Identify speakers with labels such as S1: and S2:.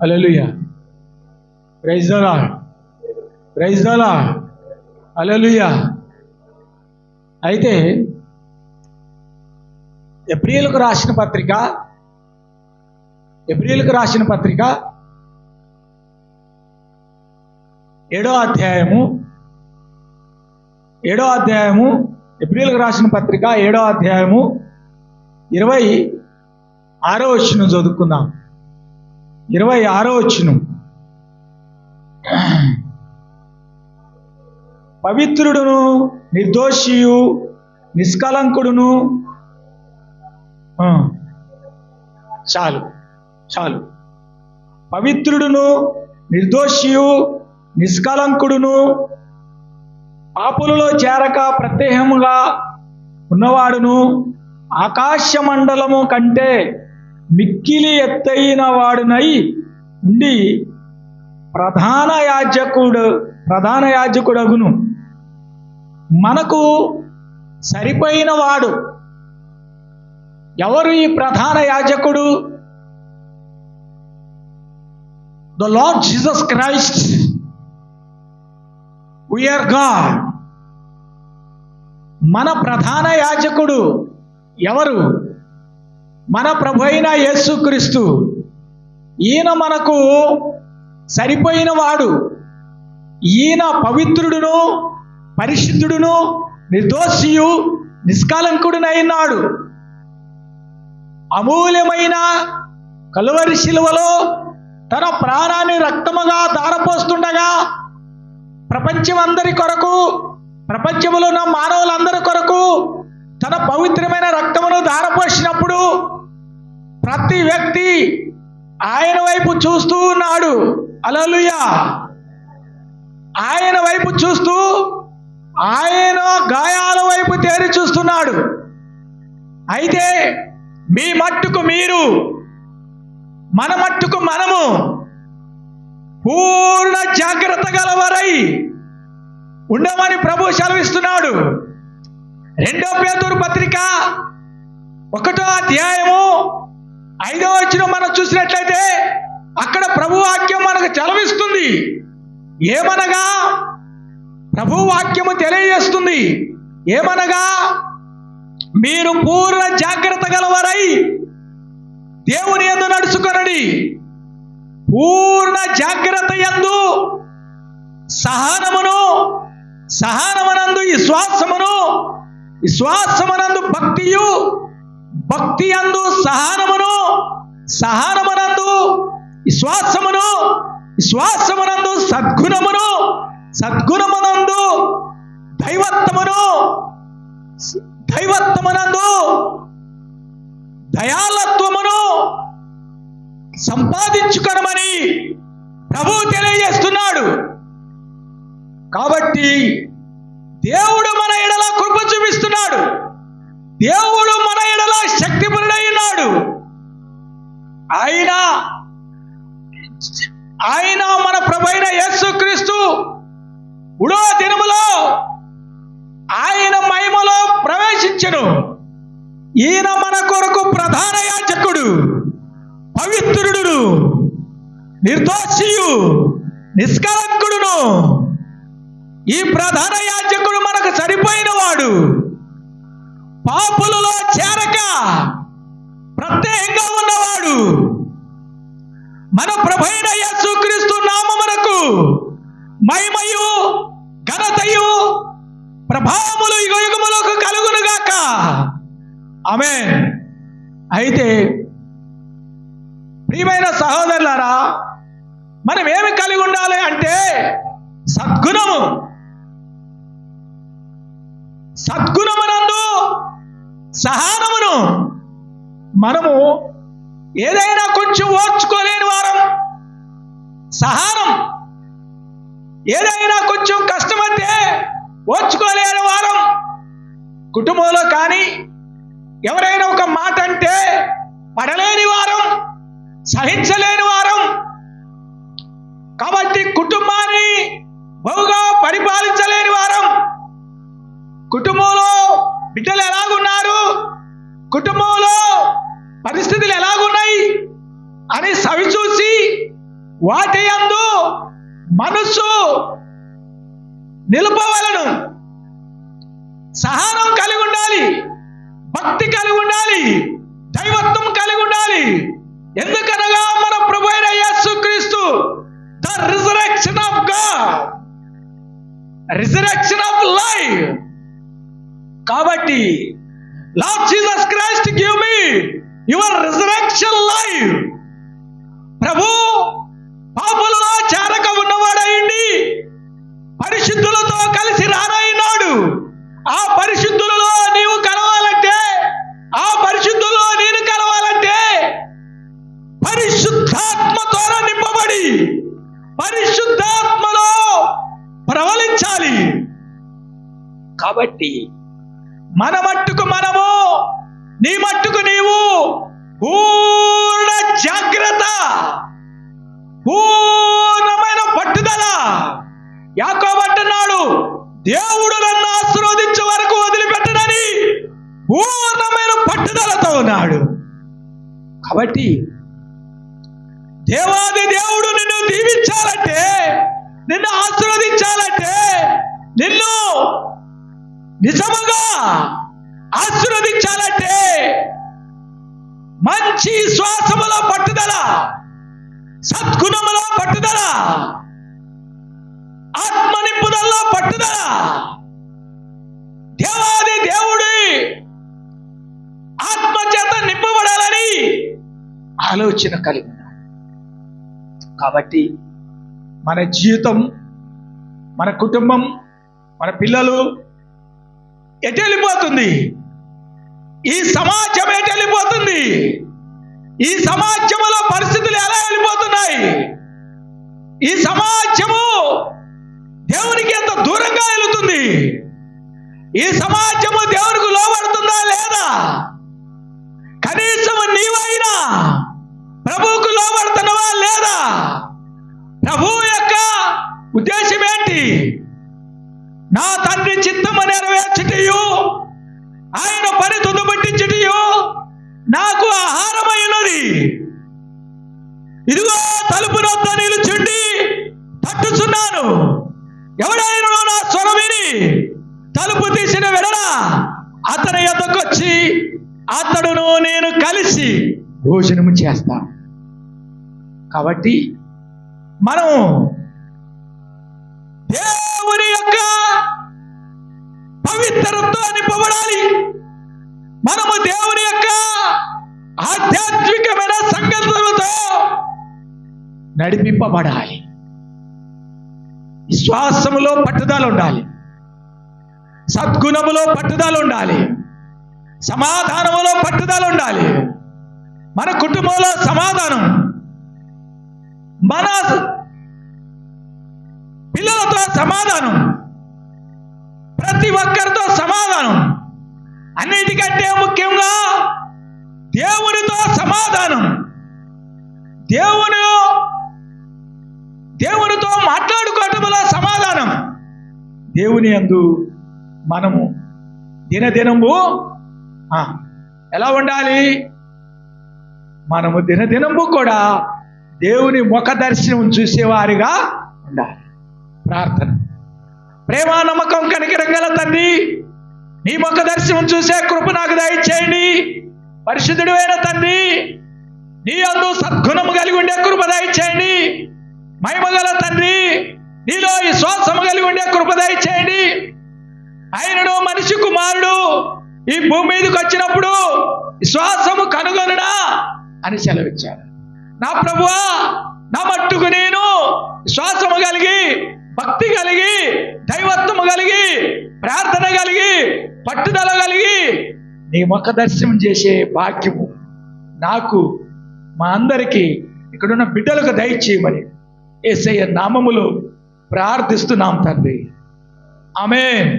S1: Hallelujah. Praise the lord. Praise the lord. Hallelujah. అయితే ఎబ్రీయులకు రాసిన పత్రిక 7వ అధ్యాయము ఎబ్రీయులకు రాసిన పత్రిక 7వ అధ్యాయము 26వ వచనం చదువుకుందాం. 26వ వచనం. పవిత్రుడును నిర్దోషియు నిష్కలంకుడును చాలు పవిత్రుడును నిర్దోషియు నిష్కలంకుడును పాపులలో చేరక ప్రత్యేకముగా ఉన్నవాడును ఆకాశ మండలము కంటే మిక్కిలి ఎత్తైన వాడునై ఉండి ప్రధాన యాజకుడగును. మనకు సరిపోయిన వాడు ఎవరు? ఈ ప్రధాన యాజకుడు the Lord Jesus Christ. We are God. మన ప్రధాన యాజకుడు ఎవరు? మన ప్రభు అయిన యేసుక్రీస్తు. ఈయన మనకు సరిపోయిన వాడు. ఈయన పవిత్రుడును పరిశుద్ధుడును నిర్దోషియు నిష్కలంకుడునైనాడు. అమూల్యమైన కలువరి శిలువలో తన ప్రాణాన్ని రక్తముగా ధారపోస్తుండగా ప్రపంచమందరి కొరకు, ప్రపంచంలో ఉన్న మానవులందరి కొరకు తన పవిత్రమైన రక్తమును ధారపోసినప్పుడు ప్రతి వ్యక్తి ఆయన వైపు చూస్తూ ఉన్నాడు. హల్లెలూయా. ఆయన వైపు చూస్తూ ఆయన గాయాల వైపు తేరి చూస్తున్నాడు. అయితే మీ మట్టుకు మీరు, మన మట్టుకు మనము పూర్ణ జాగ్రత్త గలవారై ఉండమని ప్రభు సెలవిస్తున్నాడు. 2వ పేతురు పత్రిక 1వ అధ్యాయము 5వ వచనం మనం చూసినట్లయితే అక్కడ ప్రభు వాక్యం మనకు సెలవిస్తుంది. ఏమనగా ప్రభు వాక్యము తెలియజేస్తుంది. ఏమనగా మీరు పూర్ణ జాగ్రత్త గలవారై దేవుని యందు నడుచుకొనండి. పూర్ణ జాగ్రత్త యందు సహనమునందు విశ్వాసమునందు భక్తి యందు సహనమునందు విశ్వాసమునందు సద్గుణమునందు దైవత్వమునందు దయాళత్వమును సంపాదించుకొనమని ప్రభువు తెలియజేస్తున్నాడు. కాబట్టి దేవుడు మన ఎడల కృప చూపిస్తున్నాడు. దేవుడు మన ఎడల శక్తిపరుడై ఉన్నాడు. ఆయన మన ప్రభువైన యేసుక్రీస్తు 3వ దినములో ఆయన మహిమలో ప్రవేశించెను. ఈయన మన కొరకు ప్రధాన యాజకుడు, పవిత్రుడు, నిర్దోషియు, నిష్కలంకుడును. ఈ ప్రధాన యాజకుడు మనకు సరిపోయిన వాడు. పాపులలో చేరక ప్రత్యేకంగా ఉన్నవాడు. మన ప్రభువైన యేసుక్రీస్తు నామమునకు మహిమయు ఘనతయు ప్రభావములు యుగయుగములకు కలుగునుగాక. ఆమేన్. అయితే ప్రియమైన సహోదరులారా, మనం ఏమి కలిగి ఉండాలి అంటే సద్గుణమునందు సహనమును. మనము ఏదైనా కొంచెం ఓర్చుకోలేని వారం, సహనం ఏదైనా కొంచెం కష్టమైతే ఓర్చుకోలేని వారం, కుటుంబంలో కానీ ఎవరైనా ఒక మాట అంటే పడలేని వారం, సహించలేని వారం. కాబట్టి కుటుంబాన్ని బహుగా పరిపాలించలేని వారం, కుటుంబంలో బిడ్డలు ఎలాగున్నారు, కుటుంబంలో పరిస్థితులు ఎలాగున్నాయి అని సవిచూసి వాటి యందు మనసు నిలుపవలను. సహనం కలిగి ఉండాలి, భక్తి కలిగి ఉండాలి, దైవత్వం కలిగి ఉండాలి. ఎందుకనగా మన ప్రభు అయిన యేసుక్రీస్తు the resurrection of God, resurrection of life. కాబట్టి Lord Jesus Christ give me your resurrection life. ప్రభు పాపులలో చేరక ఉన్నవాడయింది పరిశుద్ధులతో కలిసి రానయ్యాడు. ఆ పరిశుద్ధులలో నీవు కలవాలంటే, ఆ పరిశుద్ధుల్లో నేను కలవాలంటే పరిశుద్ధాత్మతో నింపబడి పరిశుద్ధాత్మలో ప్రవలించాలి. కాబట్టి మన మట్టుకు మనము, నీ మట్టుకు నీవు పూర్ణ జాగ్రత్త, పూర్ణమైన పట్టుదల. యాకోబు అంటున్నాడు, దేవుడు నన్ను ఆశీర్వదించే వరకు వదిలిపెట్టడని పూర్ణమైన పట్టుదలతో ఉన్నాడు. కాబట్టి దేవాది దేవుడు నిన్ను దీవించాలంటే, నిన్ను ఆశీర్వదించాలంటే, నిన్ను నిజముగా ఆశీర్వదించాలంటే మంచి శ్వాసములో పట్టుదల, సద్గుణములో పట్టుదల, ఆత్మ నింపుదలలో పట్టుదల, దేవాది దేవుడి ఆత్మ చేత నింపబడాలని ఆలోచన కలిగి ఉన్నాడు. కాబట్టి మన జీవితం, మన కుటుంబం, మన పిల్లలు ఎటు వెళ్ళిపోతుంది? ఈ సమాజం ఎటు వెళ్ళిపోతుంది? ఈ సమాజంలో పరిస్థితులు ఎలా వెళ్ళిపోతున్నాయి? ఈ సమాజము దేవునికి ఎంత దూరంగా వెళుతుంది? ఈ సమాజము దేవునికి లోబడుతుందా లేదా? కనీసం నీవైనా ప్రభువుకు లోబడుతున్నావా లేదా? ప్రభువు యొక్క ఉద్దేశం ఏంటి? నా తండ్రి చిత్తము నెరవేర్చుటయు ఆయన పని తుదముట్టించుటయు నాకు ఆహారమైనది. ఇదిగో తలుపు వద్ద నిలుచుండి తట్టుచున్నాను. ఎవడైనా నా స్వరం విని తలుపు తీసిన వెడల అతని యొద్దకొచ్చి అతడును నేను కలిసి భోజనము చేస్తాం. కాబట్టి మనం దేవుని యొక్క పవిత్రతో నింపబడాలి. మనము దేవుని యొక్క ఆధ్యాత్మికమైన సంకల్పంతో నడిపింపబడాలి. విశ్వాసములో పట్టుదల ఉండాలి, సద్గుణములో పట్టుదల ఉండాలి, సమాధానములో పట్టుదల ఉండాలి. మన కుటుంబంలో సమాధానం, మన పిల్లలతో సమాధానం, ప్రతి ఒక్కరితో సమాధానం, అన్నిటికంటే ముఖ్యంగా దేవునితో సమాధానం. దేవునితో మాట్లాడుకోవటంలో సమాధానం. దేవుని యందు మనము దినదినము ఎలా ఉండాలి? మనము దినదినము కూడా దేవుని ముఖ దర్శనం చూసేవారిగా ఉండాలి. ప్రార్థన. ప్రేమ, నమ్మకం, కనికరం గల తండ్రి, నీ ముఖ దర్శనం చూసే కృప నాకు దయచేయండి. పరిశుద్ధుడు అయిన తండ్రి, నీ యందు సద్గుణము కలిగి ఉండే కృప దయచేయండి. మహిమగల తండ్రి, నీలో విశ్వాసము కలిగి ఉండే కృప దయచేయండి. ఆయనను మనిషి కుమారుడు ఈ భూమి మీదకి వచ్చినప్పుడు విశ్వాసము కనుగొనునా అని సెలవిచ్చారు. నా ప్రభువా, నా మట్టుకు నేను విశ్వాసము కలిగి, భక్తి కలిగి, దైవత్వము కలిగి, ప్రార్థన కలిగి, పట్టుదల కలిగి నీ ముఖ దర్శనం చేసే భాగ్యము నాకు, మా అందరికీ, ఇక్కడున్న బిడ్డలకు దయచేయమని యేసయ్య నామములో ప్రార్థిస్తున్నాం తండ్రి. ఆమేన్.